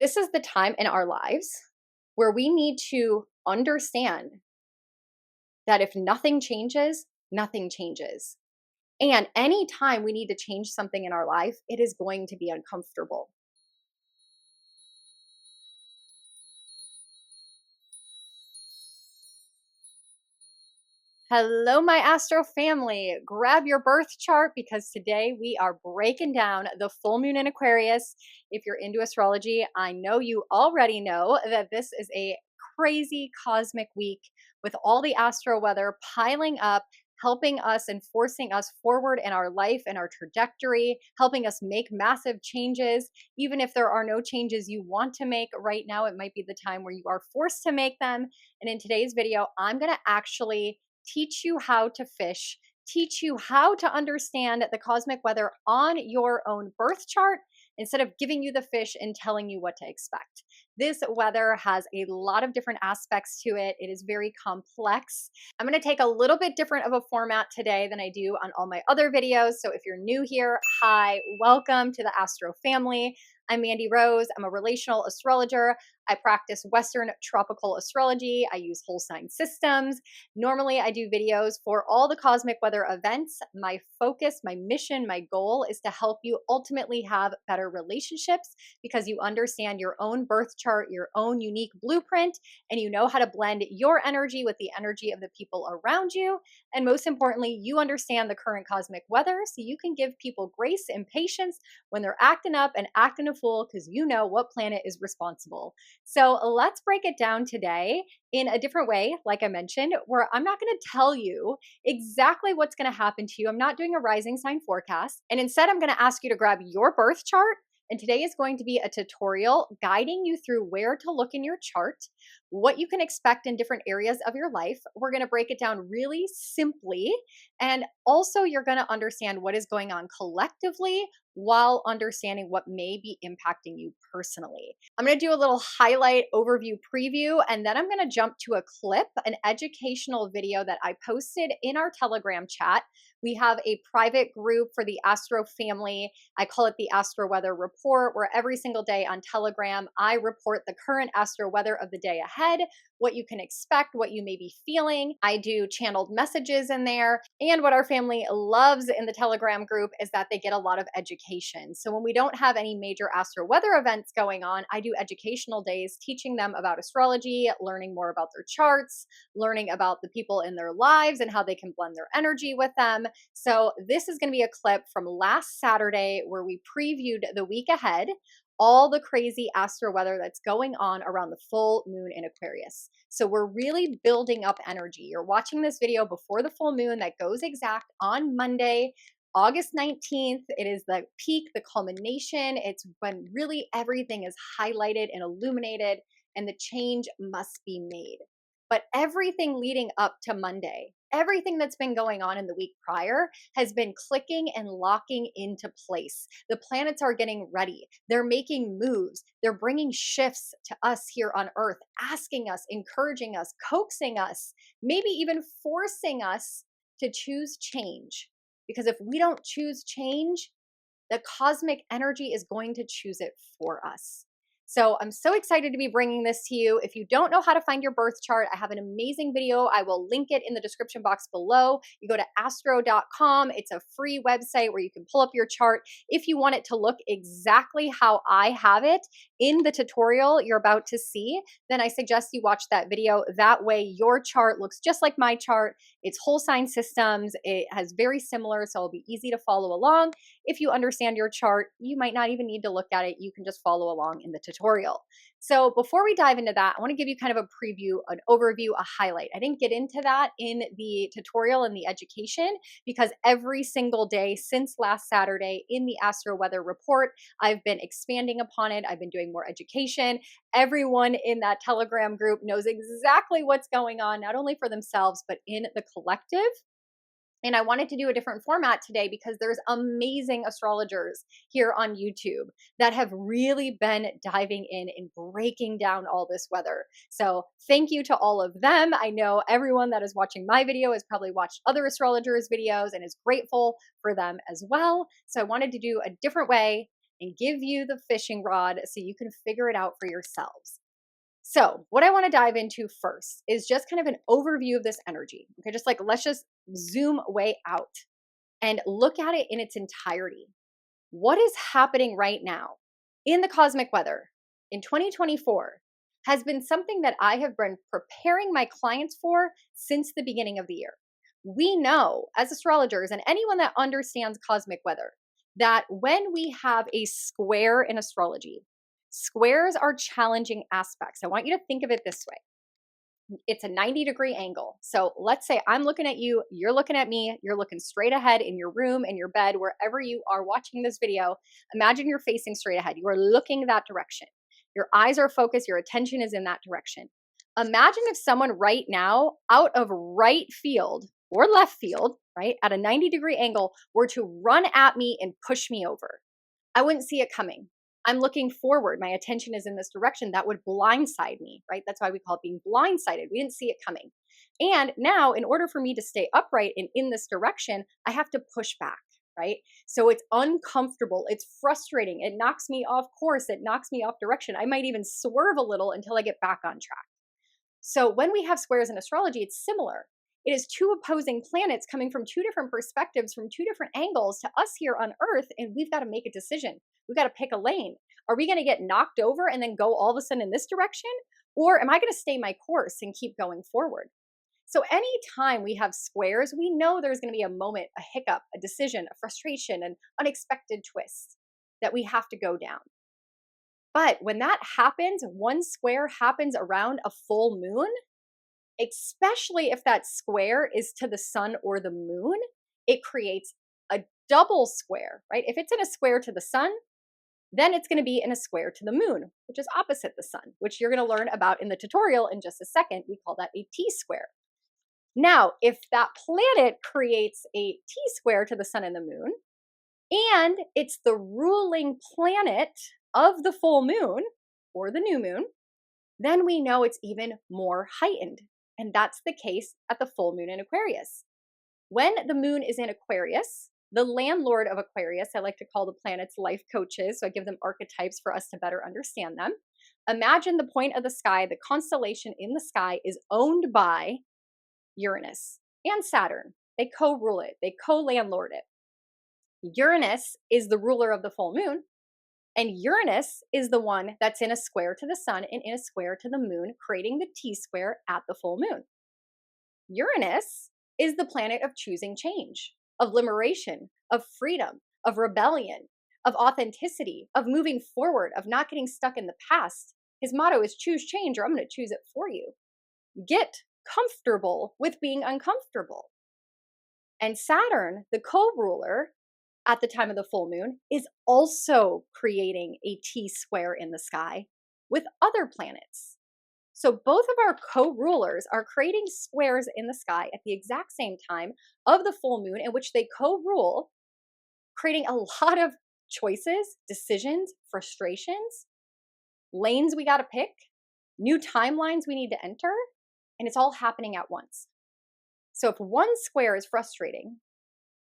This is the time in our lives where we need to understand that if nothing changes, nothing changes. And anytime we need to change something in our life, it is going to be uncomfortable. Hello, my Astro family. Grab your birth chart because today we are breaking down the full moon in Aquarius. If you're into astrology, I know you already know that this is a crazy cosmic week with all the astro weather piling up, helping us and forcing us forward in our life and our trajectory, helping us make massive changes. Even if there are no changes you want to make right now, it might be the time where you are forced to make them. And in today's video, I'm going to actually teach you how to fish, teach you how to understand the cosmic weather on your own birth chart instead of giving you the fish and telling you what to expect. This weather has a lot of different aspects to it. It is very complex. I'm going to take a little bit different of a format today than I do on all my other videos. So if you're new here, hi, welcome to the Astro family. I'm Mandy Rose. I'm a relational astrologer. I practice Western tropical astrology. I use whole sign systems. Normally, I do videos for all the cosmic weather events. My focus, my mission, my goal is to help you ultimately have better relationships because you understand your own birth chart, your own unique blueprint, and you know how to blend your energy with the energy of the people around you. And most importantly, you understand the current cosmic weather so you can give people grace and patience when they're acting up and acting a fool because you know what planet is responsible. So let's break it down today in a different way, like I mentioned, where I'm not going to tell you exactly what's going to happen to you. I'm not doing a rising sign forecast. And instead, I'm going to ask you to grab your birth chart. And today is going to be a tutorial guiding you through where to look in your chart, what you can expect in different areas of your life. We're going to break it down really simply. And also, you're going to understand what is going on collectively while understanding what may be impacting you personally. I'm going to do a little highlight overview preview, and then I'm going to jump to a clip, an educational video that I posted in our Telegram chat. We have a private group for the Astro family. I call it the Astro Weather Report, where every single day on Telegram, I report the current astro weather of the day ahead, what you can expect, what you may be feeling. I do channeled messages in there. And what our family loves in the Telegram group is that they get a lot of education. So when we don't have any major astro weather events going on, I do educational days teaching them about astrology, learning more about their charts, learning about the people in their lives and how they can blend their energy with them. So this is going to be a clip from last Saturday where we previewed the week ahead, all the crazy astro weather that's going on around the full moon in Aquarius. So we're really building up energy. You're watching this video before the full moon that goes exact on Monday, August 19th. It is the peak, the culmination. It's when really everything is highlighted and illuminated and the change must be made. But everything leading up to Monday, everything that's been going on in the week prior has been clicking and locking into place. The planets are getting ready. They're making moves. They're bringing shifts to us here on Earth, asking us, encouraging us, coaxing us, maybe even forcing us to choose change. Because if we don't choose change, the cosmic energy is going to choose it for us. So I'm so excited to be bringing this to you. If you don't know how to find your birth chart, I have an amazing video. I will link it in the description box below. You go to astro.com. It's a free website where you can pull up your chart. If you want it to look exactly how I have it in the tutorial you're about to see, then I suggest you watch that video. That way your chart looks just like my chart. It's whole sign systems. It has very similar, so it'll be easy to follow along. If you understand your chart, you might not even need to look at it. You can just follow along in the tutorial. So before we dive into that, I want to give you kind of a preview, an overview, a highlight. I didn't get into that in the tutorial and the education because every single day since last Saturday in the Astro Weather Report, I've been expanding upon it. I've been doing more education. Everyone in that Telegram group knows exactly what's going on, not only for themselves, but in the collective. And I wanted to do a different format today because there's amazing astrologers here on YouTube that have really been diving in and breaking down all this weather. So thank you to all of them. I know everyone that is watching my video has probably watched other astrologers' videos and is grateful for them as well. So I wanted to do a different way and give you the fishing rod so you can figure it out for yourselves. So, what I want to dive into first is just kind of an overview of this energy. Okay, just like let's just zoom way out and look at it in its entirety. What is happening right now in the cosmic weather in 2024 has been something that I have been preparing my clients for since the beginning of the year. We know as astrologers and anyone that understands cosmic weather that when we have a square in astrology, squares are challenging aspects. I want you to think of it this way. It's a 90-degree angle. So let's say I'm looking at you, you're looking at me, you're looking straight ahead in your room, in your bed, wherever you are watching this video. Imagine you're facing straight ahead. You are looking that direction. Your eyes are focused, your attention is in that direction. Imagine if someone right now, out of right field or left field, right, at a 90-degree angle, were to run at me and push me over. I wouldn't see it coming. I'm looking forward. My attention is in this direction. That would blindside me, right? That's why we call it being blindsided. We didn't see it coming. And now, in order for me to stay upright and in this direction, I have to push back, right? So it's uncomfortable. It's frustrating. It knocks me off course. It knocks me off direction. I might even swerve a little until I get back on track. So when we have squares in astrology, it's similar. It is two opposing planets coming from two different perspectives, from two different angles to us here on Earth, and we've got to make a decision. We've got to pick a lane. Are we going to get knocked over and then go all of a sudden in this direction? Or am I going to stay my course and keep going forward? So anytime we have squares, we know there's going to be a moment, a hiccup, a decision, a frustration, an unexpected twist that we have to go down. But when that happens, one square happens around a full moon, especially if that square is to the sun or the moon, it creates a double square, right? If it's in a square to the sun, then it's going to be in a square to the moon, which is opposite the sun, which you're going to learn about in the tutorial in just a second. We call that a T-square. Now, if that planet creates a T-square to the sun and the moon, and it's the ruling planet of the full moon or the new moon, then we know it's even more heightened. And that's the case at the full moon in Aquarius. When the moon is in Aquarius, the landlord of Aquarius, I like to call the planets life coaches, so I give them archetypes for us to better understand them. Imagine the point of the sky, the constellation in the sky is owned by Uranus and Saturn. They co-rule it, they co-landlord it. Uranus is the ruler of the full moon, and Uranus is the one that's in a square to the sun and in a square to the moon, creating the T-square at the full moon. Uranus is the planet of choosing change, of liberation, of freedom, of rebellion, of authenticity, of moving forward, of not getting stuck in the past. His motto is choose change or I'm going to choose it for you. Get comfortable with being uncomfortable. And Saturn, the co-ruler at the time of the full moon, is also creating a T-square in the sky with other planets. So both of our co-rulers are creating squares in the sky at the exact same time of the full moon in which they co-rule, creating a lot of choices, decisions, frustrations, lanes we got to pick, new timelines we need to enter, and it's all happening at once. So if one square is frustrating,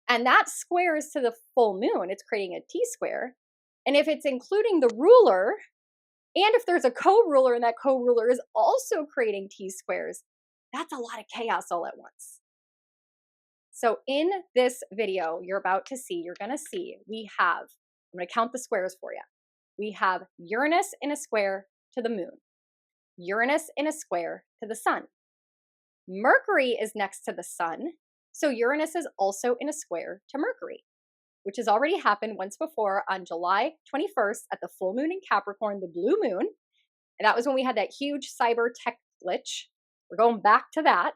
and that square is to the full moon, it's creating a T-square, and if it's including the ruler, and if there's a co-ruler and that co-ruler is also creating T-squares, that's a lot of chaos all at once. So in this video you're about to see, you're going to see, I'm going to count the squares for you. We have Uranus in a square to the moon, Uranus in a square to the sun. Mercury is next to the sun, so Uranus is also in a square to Mercury, which has already happened once before on July 21st at the full moon in Capricorn, the blue moon. And that was when we had that huge cyber tech glitch. We're going back to that.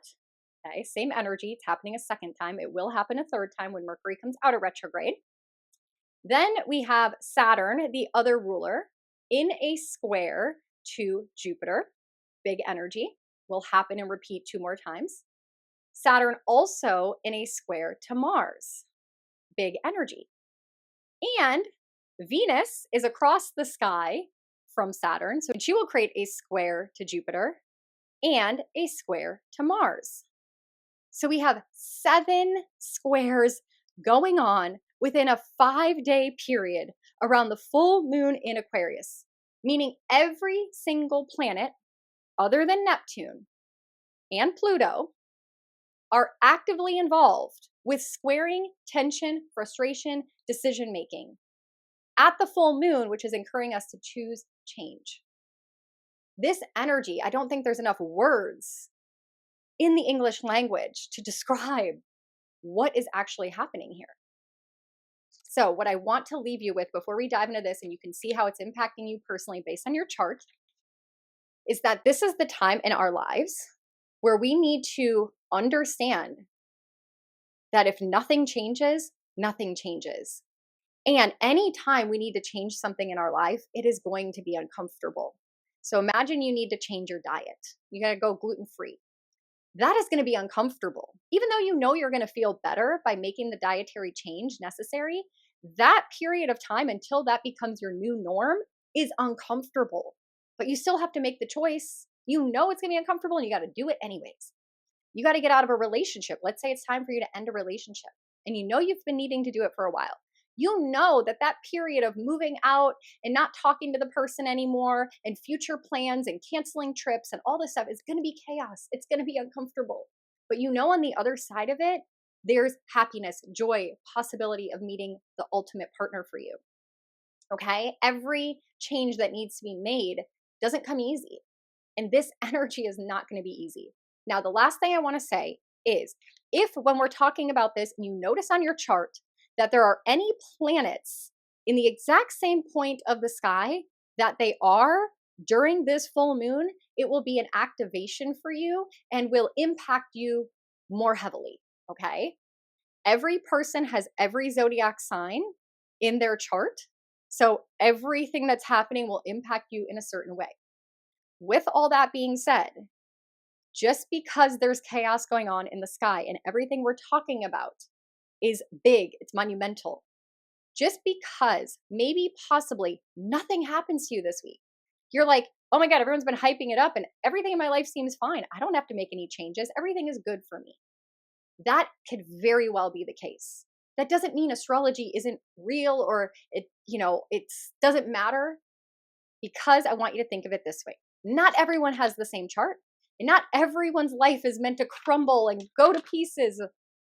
Okay, same energy. It's happening a second time. It will happen a third time when Mercury comes out of retrograde. Then we have Saturn, the other ruler, in a square to Jupiter. Big energy. Will happen and repeat 2 more times. Saturn also in a square to Mars. Big energy. And Venus is across the sky from Saturn, so she will create a square to Jupiter and a square to Mars. So we have 7 squares going on within a 5-day period around the full moon in Aquarius, meaning every single planet other than Neptune and Pluto are actively involved with squaring, tension, frustration, decision making at the full moon, which is encouraging us to choose change. This energy, I don't think there's enough words in the English language to describe what is actually happening here. So what I want to leave you with before we dive into this, and you can see how it's impacting you personally based on your chart, is that this is the time in our lives where we need to understand that if nothing changes, nothing changes. And anytime we need to change something in our life, it is going to be uncomfortable. So imagine you need to change your diet. You got to go gluten-free. That is going to be uncomfortable. Even though you know you're going to feel better by making the dietary change necessary, that period of time until that becomes your new norm is uncomfortable. But you still have to make the choice. You know it's going to be uncomfortable and you got to do it anyways. You got to get out of a relationship. Let's say it's time for you to end a relationship and you know you've been needing to do it for a while. You know that that period of moving out and not talking to the person anymore and future plans and canceling trips and all this stuff is going to be chaos. It's going to be uncomfortable. But you know on the other side of it, there's happiness, joy, possibility of meeting the ultimate partner for you. Okay? Every change that needs to be made doesn't come easy. And this energy is not going to be easy. Now, the last thing I want to say is if when we're talking about this, you notice on your chart that there are any planets in the exact same point of the sky that they are during this full moon, it will be an activation for you and will impact you more heavily, okay? Every person has every zodiac sign in their chart, so everything that's happening will impact you in a certain way. With all that being said, just because there's chaos going on in the sky and everything we're talking about is big, it's monumental. Just because maybe possibly nothing happens to you this week. You're like, oh my God, everyone's been hyping it up and everything in my life seems fine. I don't have to make any changes. Everything is good for me. That could very well be the case. That doesn't mean astrology isn't real or it doesn't matter, because I want you to think of it this way. Not everyone has the same chart and not everyone's life is meant to crumble and go to pieces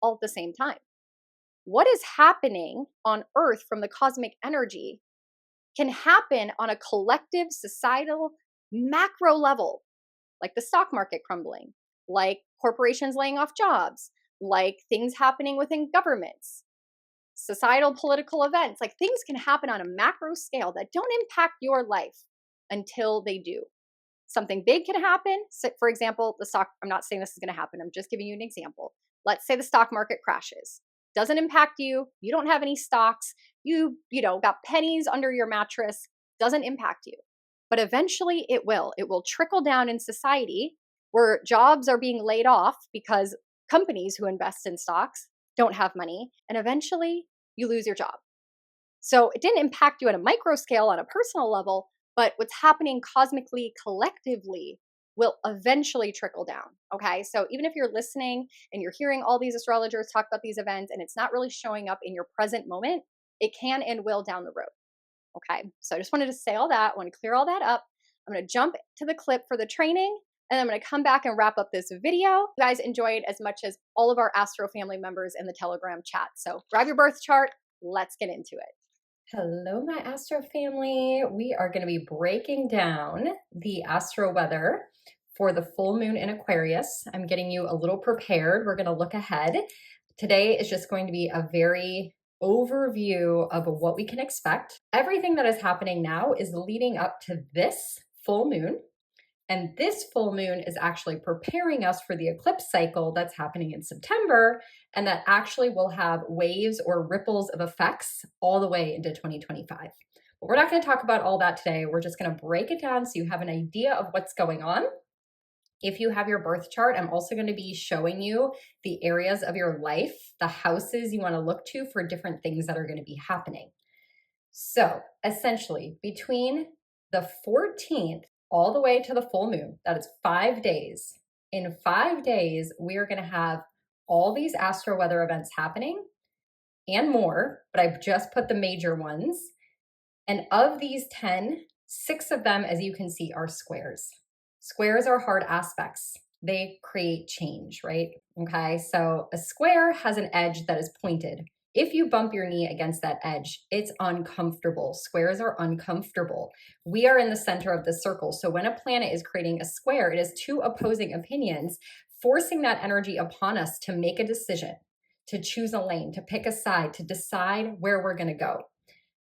all at the same time. What is happening on Earth from the cosmic energy can happen on a collective, societal, macro level, like the stock market crumbling, like corporations laying off jobs, like things happening within governments, societal political events, like things can happen on a macro scale that don't impact your life until they do. Something big can happen. So for example, I'm not saying this is going to happen. I'm just giving you an example. Let's say the stock market crashes. Doesn't impact you. You don't have any stocks. You got pennies under your mattress. Doesn't impact you. But eventually it will. It will trickle down in society where jobs are being laid off because companies who invest in stocks don't have money. And eventually you lose your job. So it didn't impact you at a micro scale on a personal level, but what's happening cosmically, collectively, will eventually trickle down, okay? So even if you're listening and you're hearing all these astrologers talk about these events and it's not really showing up in your present moment, it can and will down the road, okay? So I just wanted to say all that. I want to clear all that up. I'm going to jump to the clip for the training, and I'm going to come back and wrap up this video. You guys enjoyed as much as all of our Astro family members in the Telegram chat. So grab your birth chart. Let's get into it. Hello, my Astro family. We are going to be breaking down the astro weather for the full moon in Aquarius. I'm getting you a little prepared. We're going to look ahead. Today is just going to be a very overview of what we can expect. Everything that is happening now is leading up to this full moon. And this full moon is actually preparing us for the eclipse cycle that's happening in September, and that actually will have waves or ripples of effects all the way into 2025. But we're not going to talk about all that today. We're just going to break it down so you have an idea of what's going on. If you have your birth chart, I'm also going to be showing you the areas of your life, the houses you want to look to for different things that are going to be happening. So essentially, between the 14th all the way to the full moon, that is 5 days. In 5 days, we are going to have all these astro weather events happening and more, but I've just put the major ones. And of these 10, 6 of them, as you can see, are squares. Squares are hard aspects. They create change, right? Okay, so a square has an edge that is pointed. If you bump your knee against that edge, it's uncomfortable. Squares are uncomfortable. We are in the center of the circle. So when a planet is creating a square, it is two opposing opinions, forcing that energy upon us to make a decision, to choose a lane, to pick a side, to decide where we're going to go.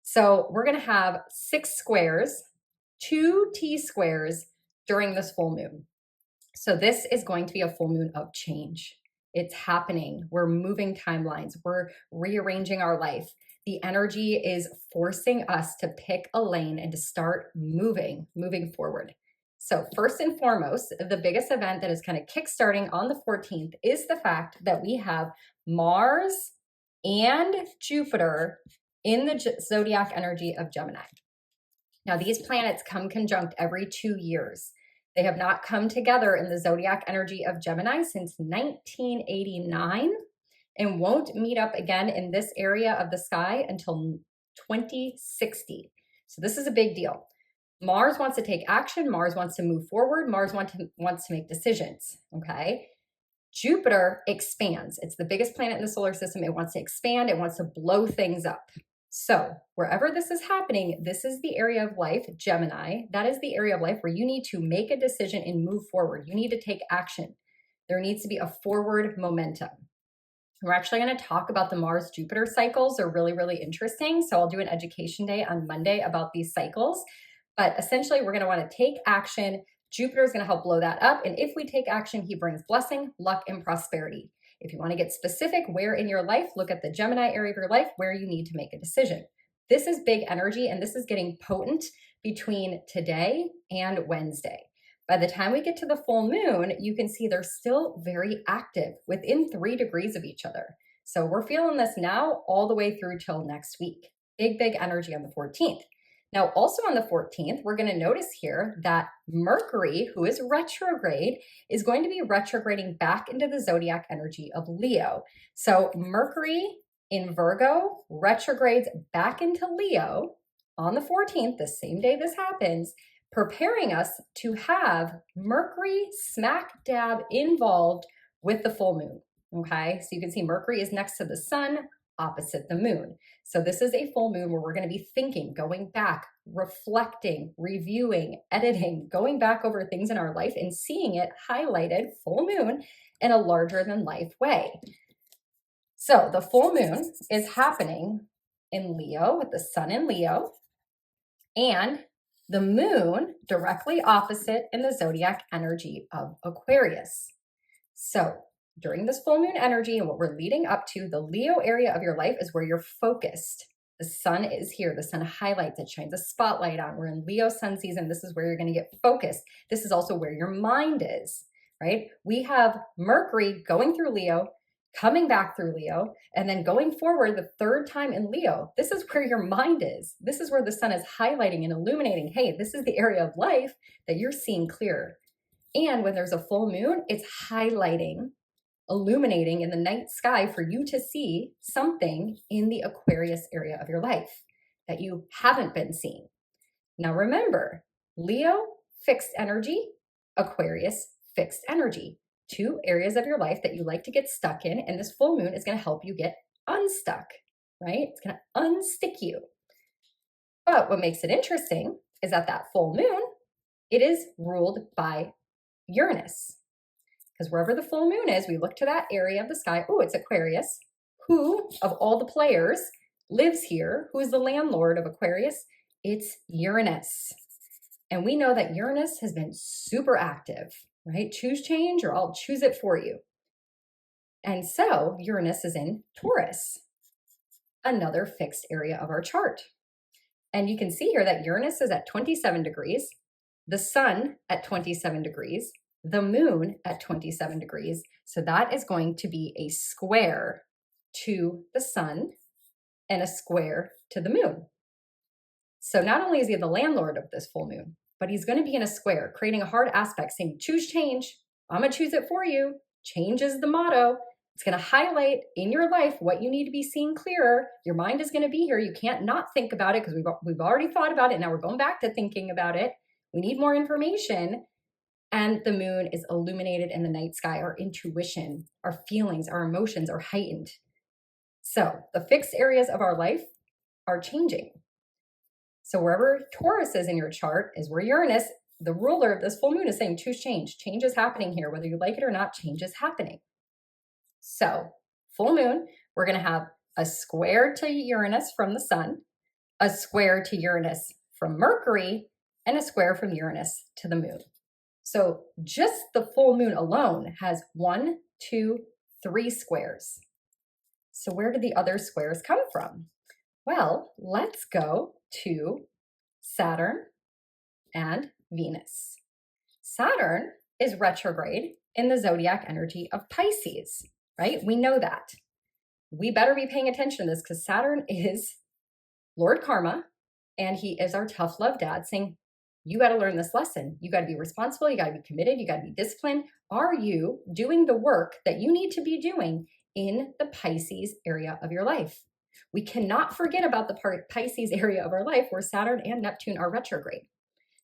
So we're going to have 6 squares, 2 T-squares during this full moon. So this is going to be a full moon of change. It's happening. We're moving timelines. We're rearranging our life. The energy is forcing us to pick a lane and to start moving forward. So first and foremost, the biggest event that is kind of kickstarting on the 14th is the fact that we have Mars and Jupiter in the zodiac energy of Gemini. Now, these planets come conjunct every 2 years. They have not come together in the zodiac energy of Gemini since 1989 and won't meet up again in this area of the sky until 2060. So this is a big deal. Mars wants to take action. Mars wants to move forward. Mars wants to make decisions, okay? Jupiter expands. It's the biggest planet in the solar system. It wants to expand. It wants to blow things up. So wherever this is happening, this is the area of life, Gemini. That is the area of life where you need to make a decision and move forward. You need to take action. There needs to be a forward momentum. We're actually going to talk about the Mars-Jupiter cycles. They're really, really interesting. So I'll do an education day on Monday about these cycles. But essentially, we're going to want to take action. Jupiter is going to help blow that up. And if we take action, he brings blessing, luck, and prosperity. If you want to get specific where in your life, look at the Gemini area of your life where you need to make a decision. This is big energy, and this is getting potent between today and Wednesday. By the time we get to the full moon, you can see they're still very active within 3 degrees of each other. So we're feeling this now all the way through till next week. Big, big energy on the 14th. Now, also on the 14th, we're going to notice here that Mercury, who is retrograde, is going to be retrograding back into the zodiac energy of Leo. So Mercury in Virgo retrogrades back into Leo on the 14th, the same day this happens, preparing us to have Mercury smack dab involved with the full moon. Okay, so you can see Mercury is next to the sun, opposite the moon. So this is a full moon where we're going to be thinking, going back, reflecting, reviewing, editing, going back over things in our life and seeing it highlighted full moon in a larger than life way. So the full moon is happening in Leo with the sun in Leo and the moon directly opposite in the zodiac energy of Aquarius. So during this full moon energy and what we're leading up to, the Leo area of your life is where you're focused. The sun is here. The sun highlights it, shines a spotlight on. We're in Leo sun season. This is where you're going to get focused. This is also where your mind is, right? We have Mercury going through Leo, coming back through Leo, and then going forward the 3rd time in Leo. This is where your mind is. This is where the sun is highlighting and illuminating. Hey, this is the area of life that you're seeing clear. And when there's a full moon, it's highlighting, illuminating in the night sky for you to see something in the Aquarius area of your life that you haven't been seeing. Now remember, Leo, fixed energy, Aquarius, fixed energy. 2 areas of your life that you like to get stuck in, and this full moon is going to help you get unstuck, right? It's going to unstick you. But what makes it interesting is that full moon, it is ruled by Uranus. Because wherever the full moon is, we look to that area of the sky. Oh, it's Aquarius. Who, of all the players, lives here? Who is the landlord of Aquarius? It's Uranus. And we know that Uranus has been super active, right? Choose change or I'll choose it for you. And so Uranus is in Taurus, another fixed area of our chart. And you can see here that Uranus is at 27 degrees, the sun at 27 degrees, the moon at 27 degrees. So that is going to be a square to the sun and a square to the moon. So not only is he the landlord of this full moon, but he's going to be in a square, creating a hard aspect saying, choose change. I'm going to choose it for you. Change is the motto. It's going to highlight in your life what you need to be seeing clearer. Your mind is going to be here. You can't not think about it because we've already thought about it. Now we're going back to thinking about it. We need more information. And the moon is illuminated in the night sky. Our intuition, our feelings, our emotions are heightened. So the fixed areas of our life are changing. So wherever Taurus is in your chart is where Uranus, the ruler of this full moon, is saying choose change. Change is happening here. Whether you like it or not, change is happening. So full moon, we're going to have a square to Uranus from the sun, a square to Uranus from Mercury, and a square from Uranus to the moon. So just the full moon alone has 1, 2, 3 squares. So where do the other squares come from? Well, let's go to Saturn and Venus. Saturn is retrograde in the zodiac energy of Pisces, right? We know that. We better be paying attention to this because Saturn is Lord Karma, and he is our tough love dad saying, you got to learn this lesson. You got to be responsible. You got to be committed. You got to be disciplined. Are you doing the work that you need to be doing in the Pisces area of your life? We cannot forget about the Pisces area of our life where Saturn and Neptune are retrograde.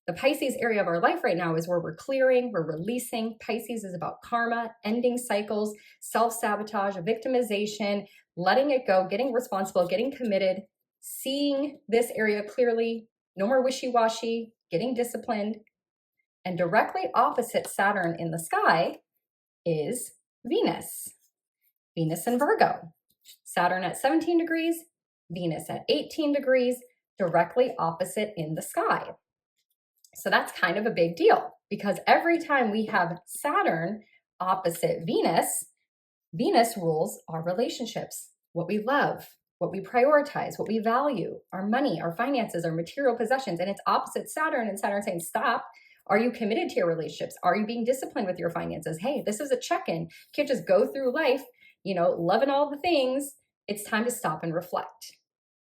The Pisces area of our life right now is where we're clearing, we're releasing. Pisces is about karma, ending cycles, self-sabotage, victimization, letting it go, getting responsible, getting committed, seeing this area clearly, no more wishy-washy, getting disciplined. And directly opposite Saturn in the sky is Venus. Venus in Virgo. Saturn at 17 degrees, Venus at 18 degrees, directly opposite in the sky. So that's kind of a big deal because every time we have Saturn opposite Venus, Venus rules our relationships, what we love, what we prioritize, what we value, our money, our finances, our material possessions, and it's opposite Saturn, and Saturn saying, stop. Are you committed to your relationships? Are you being disciplined with your finances? Hey, this is a check-in. You can't just go through life, loving all the things. It's time to stop and reflect.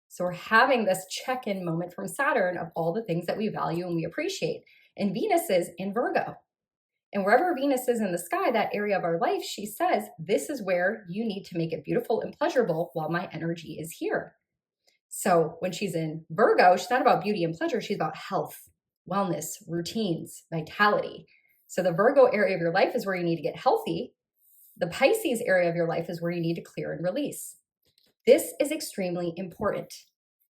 So we're having this check-in moment from Saturn of all the things that we value and we appreciate. And Venus is in Virgo. And wherever Venus is in the sky, that area of our life, she says, this is where you need to make it beautiful and pleasurable while my energy is here. So when she's in Virgo, she's not about beauty and pleasure. She's about health, wellness, routines, vitality. So the Virgo area of your life is where you need to get healthy. The Pisces area of your life is where you need to clear and release. This is extremely important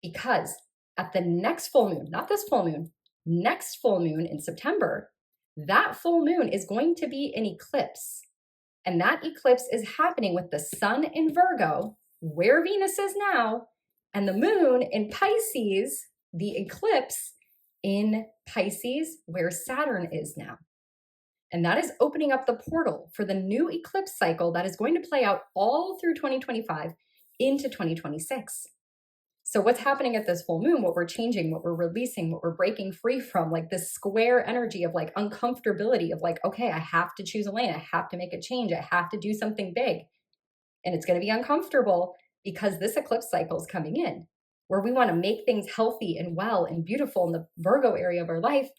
because at the next full moon, not this full moon, next full moon in September, that full moon is going to be an eclipse. And that eclipse is happening with the sun in Virgo, where Venus is now, and the moon in Pisces, the eclipse in Pisces, where Saturn is now. And that is opening up the portal for the new eclipse cycle that is going to play out all through 2025 into 2026. So what's happening at this full moon, what we're changing, what we're releasing, what we're breaking free from, like this square energy of like uncomfortability of like, okay, I have to choose a lane. I have to make a change. I have to do something big. And it's going to be uncomfortable because this eclipse cycle is coming in where we want to make things healthy and well and beautiful in the Virgo area of our life.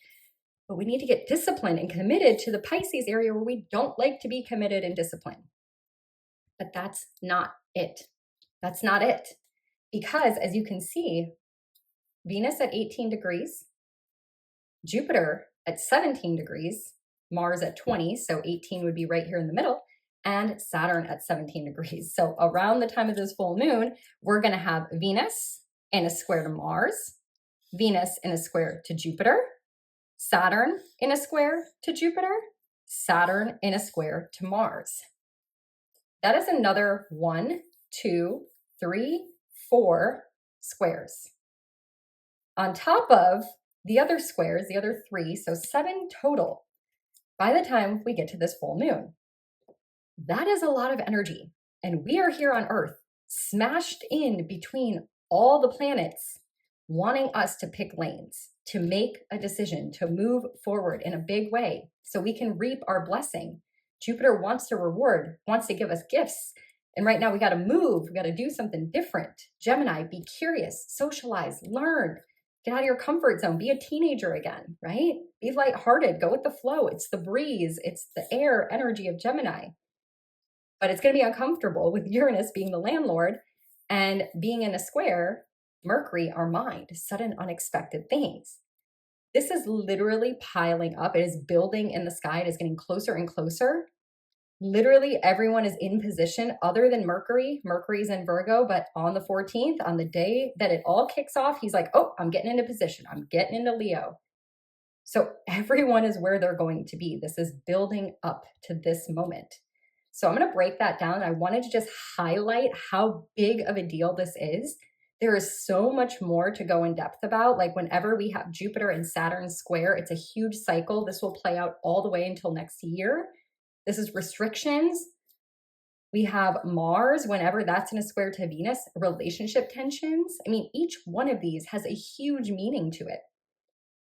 But we need to get disciplined and committed to the Pisces area where we don't like to be committed and disciplined. But that's not it. That's not it. Because as you can see, Venus at 18 degrees, Jupiter at 17 degrees, Mars at 20, so 18 would be right here in the middle, and Saturn at 17 degrees. So around the time of this full moon, we're going to have Venus in a square to Mars, Venus in a square to Jupiter, Saturn in a square to Jupiter, Saturn in a square to Mars. That is another 1, 2, 3, 4 squares. On top of the other squares, the other 3, so 7 total by the time we get to this full moon. That is a lot of energy. And we are here on Earth, smashed in between all the planets, wanting us to pick lanes, to make a decision, to move forward in a big way so we can reap our blessing. Jupiter wants to reward, wants to give us gifts. And right now we got to move. We got to do something different. Gemini, be curious, socialize, learn, get out of your comfort zone, be a teenager again, right? Be lighthearted, go with the flow. It's the breeze. It's the air energy of Gemini. but it's going to be uncomfortable with Uranus being the landlord and being in a square, Mercury, our mind, sudden unexpected things. This is literally piling up. It is building in the sky. It is getting closer and closer. Literally everyone is in position other than Mercury. Mercury's in Virgo, but on the 14th, on the day that it all kicks off, he's like, oh, I'm getting into position. I'm getting into Leo. So everyone is where they're going to be. This is building up to this moment. So I'm going to break that down. I wanted to just highlight how big of a deal this is. There is so much more to go in depth about. Like whenever we have Jupiter and Saturn square, it's a huge cycle. This will play out all the way until next year. This is restrictions. We have Mars, whenever that's in a square to Venus, relationship tensions. I mean, each one of these has a huge meaning to it.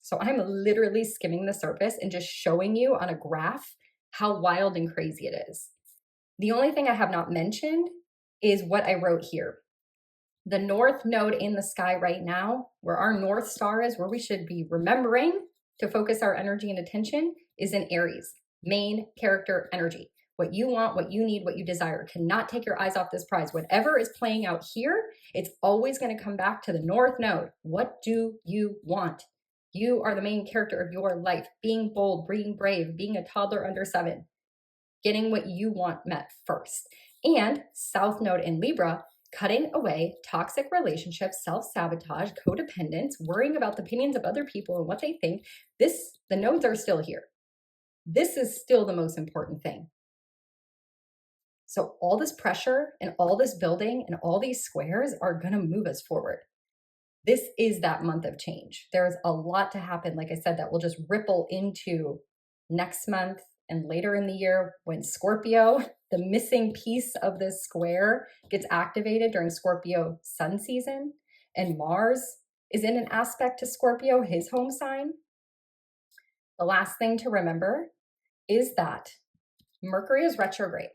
So I'm literally skimming the surface and just showing you on a graph how wild and crazy it is. The only thing I have not mentioned is what I wrote here. The north node in the sky right now, where our North Star is, where we should be remembering to focus our energy and attention, is in Aries, main character energy. What you want, what you need, what you desire. Cannot take your eyes off this prize. Whatever is playing out here, it's always going to come back to the north node. What do you want? You are the main character of your life. Being bold, being brave, being a toddler under 7. Getting what you want met first. And south node in Libra, cutting away toxic relationships, self-sabotage, codependence, worrying about the opinions of other people and what they think. The nodes are still here. This is still the most important thing. So all this pressure and all this building and all these squares are going to move us forward. This is that month of change. There's a lot to happen, like I said, that will just ripple into next month and later in the year when Scorpio, the missing piece of this square, gets activated during Scorpio sun season, and Mars is in an aspect to Scorpio, his home sign. The last thing to remember is that Mercury is retrograde,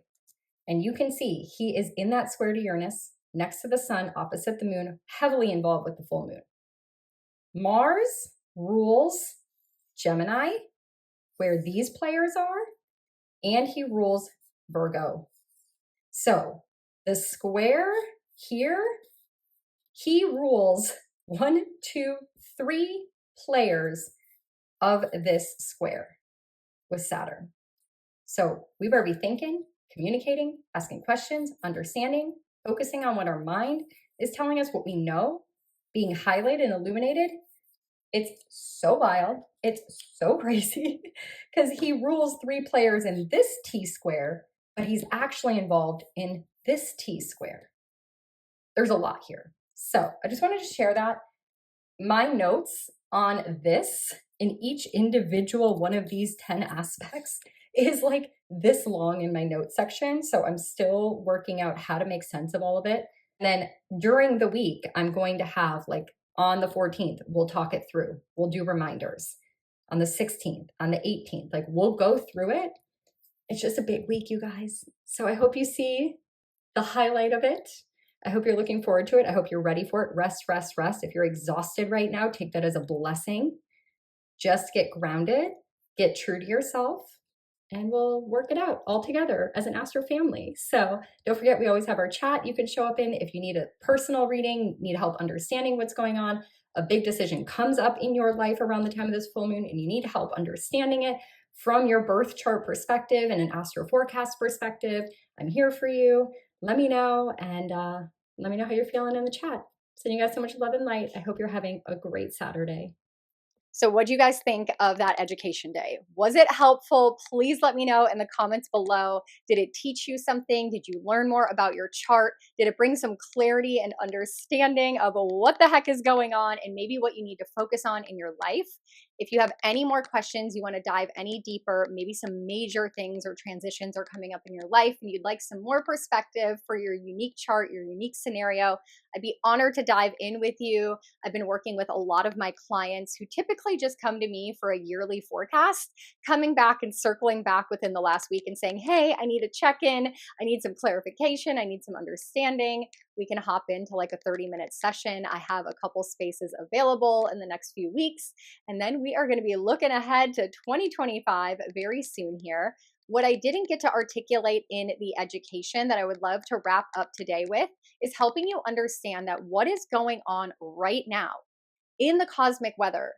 and you can see he is in that square to Uranus, next to the sun, opposite the moon, heavily involved with the full moon. Mars rules Gemini, where these players are, and he rules Virgo. So the square here, he rules 1, 2, 3 players of this square with Saturn. So we better be thinking, communicating, asking questions, understanding, focusing on what our mind is telling us, what we know, being highlighted and illuminated. It's so wild. It's so crazy because he rules 3 players in this T square, but he's actually involved in this T square. There's a lot here. So I just wanted to share that. My notes on this in each individual one of these 10 aspects is like this long in my notes section. So I'm still working out how to make sense of all of it. And then during the week, I'm going to have like on the 14th, we'll talk it through. We'll do reminders on the 16th, on the 18th, like we'll go through it. It's just a big week, you guys. So I hope you see the highlight of it. I hope you're looking forward to it. I hope you're ready for it. Rest, rest, rest. If you're exhausted right now, take that as a blessing. Just get grounded, get true to yourself, and we'll work it out all together as an Astro family. So don't forget, we always have our chat you can show up in if you need a personal reading, need help understanding what's going on. A big decision comes up in your life around the time of this full moon, and you need help understanding it from your birth chart perspective and an astro forecast perspective. I'm here for you. Let me know, and let me know how you're feeling in the chat. Sending you guys so much love and light. I hope you're having a great Saturday. So what do you guys think of that education day? Was it helpful? Please let me know in the comments below. Did it teach you something? Did you learn more about your chart? Did it bring some clarity and understanding of what the heck is going on and maybe what you need to focus on in your life? If you have any more questions, you want to dive any deeper, maybe some major things or transitions are coming up in your life and you'd like some more perspective for your unique chart, your unique scenario, I'd be honored to dive in with you. I've been working with a lot of my clients who typically just come to me for a yearly forecast, coming back and circling back within the last week and saying, hey, I need a check-in. I need some clarification. I need some understanding. We can hop into like a 30-minute session. I have a couple spaces available in the next few weeks. And then we are going to be looking ahead to 2025 very soon here. What I didn't get to articulate in the education that I would love to wrap up today with is helping you understand that what is going on right now in the cosmic weather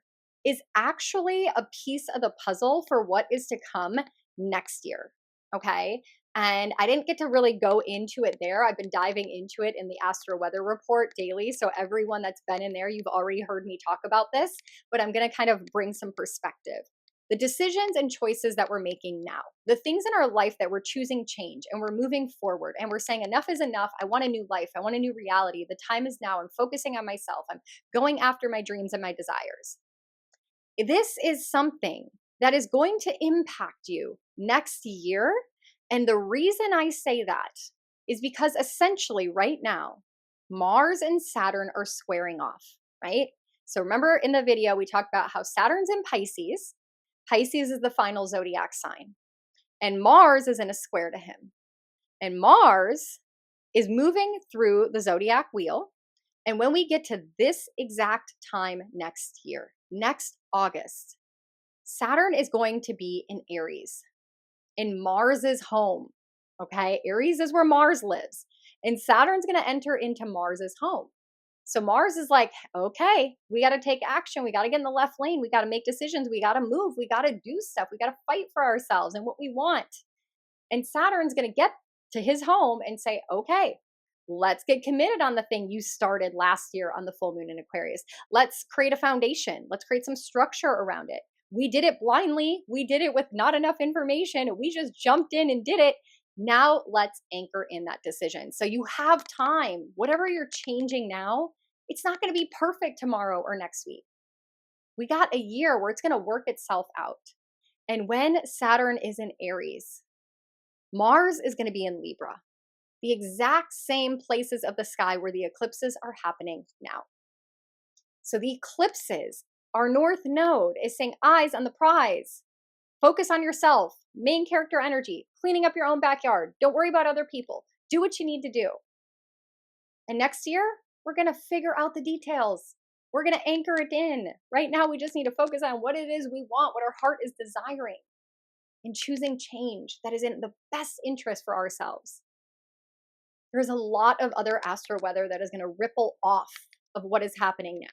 is actually a piece of the puzzle for what is to come next year. Okay. And I didn't get to really go into it there. I've been diving into it in the Astro Weather Report daily. So, everyone that's been in there, you've already heard me talk about this, but I'm going to kind of bring some perspective. The decisions and choices that we're making now, the things in our life that we're choosing change and we're moving forward and we're saying enough is enough. I want a new life. I want a new reality. The time is now. I'm focusing on myself. I'm going after my dreams and my desires. This is something that is going to impact you next year. And the reason I say that is because essentially right now, Mars and Saturn are squaring off, right? So remember in the video, we talked about how Saturn's in Pisces. Pisces is the final zodiac sign. And Mars is in a square to him. And Mars is moving through the zodiac wheel. And when we get to this exact time next year, next August, Saturn is going to be in Aries, in Mars's home. Okay, Aries is where Mars lives. And Saturn's going to enter into Mars's home. So Mars is like, okay, we got to take action. We got to get in the left lane. We got to make decisions. We got to move. We got to do stuff. We got to fight for ourselves and what we want. And Saturn's going to get to his home and say, okay, let's get committed on the thing you started last year on the full moon in Aquarius. Let's create a foundation. Let's create some structure around it. We did it blindly. We did it with not enough information. We just jumped in and did it. Now let's anchor in that decision. So you have time. Whatever you're changing now, it's not going to be perfect tomorrow or next week. We got a year where it's going to work itself out. And when Saturn is in Aries, Mars is going to be in Libra, the exact same places of the sky where the eclipses are happening now. So the eclipses, our north node is saying eyes on the prize. Focus on yourself, main character energy, cleaning up your own backyard. Don't worry about other people. Do what you need to do. And next year, we're going to figure out the details. We're going to anchor it in. Right now, we just need to focus on what it is we want, what our heart is desiring, and choosing change that is in the best interest for ourselves. There's a lot of other astro weather that is going to ripple off of what is happening now.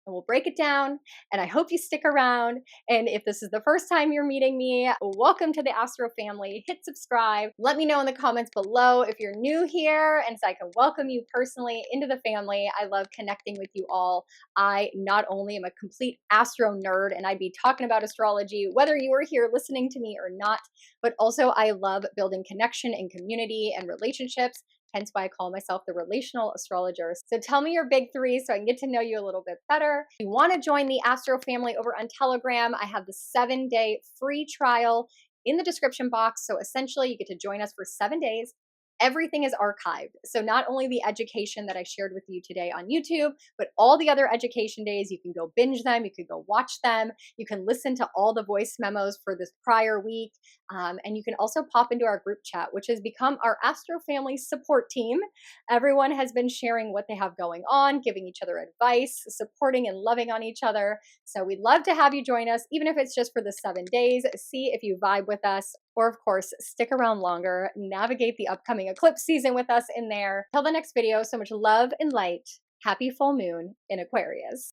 And we'll break it down, and I hope you stick around. And if this is the first time you're meeting me, welcome to the Astro family. Hit subscribe. Let me know in the comments below if you're new here, and so I can welcome you personally into the family. I love connecting with you all. I not only am a complete astro nerd, and I'd be talking about astrology whether you are here listening to me or not, but also I love building connection and community and relationships. Hence why I call myself the relational astrologer. So tell me your big three so I can get to know you a little bit better. If you want to join the Astro family over on Telegram, I have the 7-day free trial in the description box. So essentially you get to join us for 7 days. Everything is archived. So not only the education that I shared with you today on YouTube, but all the other education days, you can go binge them, you can go watch them, you can listen to all the voice memos for this prior week, and you can also pop into our group chat, which has become our Astro Family support team. Everyone has been sharing what they have going on, giving each other advice, supporting and loving on each other. So we'd love to have you join us, even if it's just for the 7 days. See if you vibe with us. Or, of course, stick around longer, navigate the upcoming eclipse season with us in there. Till the next video, so much love and light. Happy full moon in Aquarius.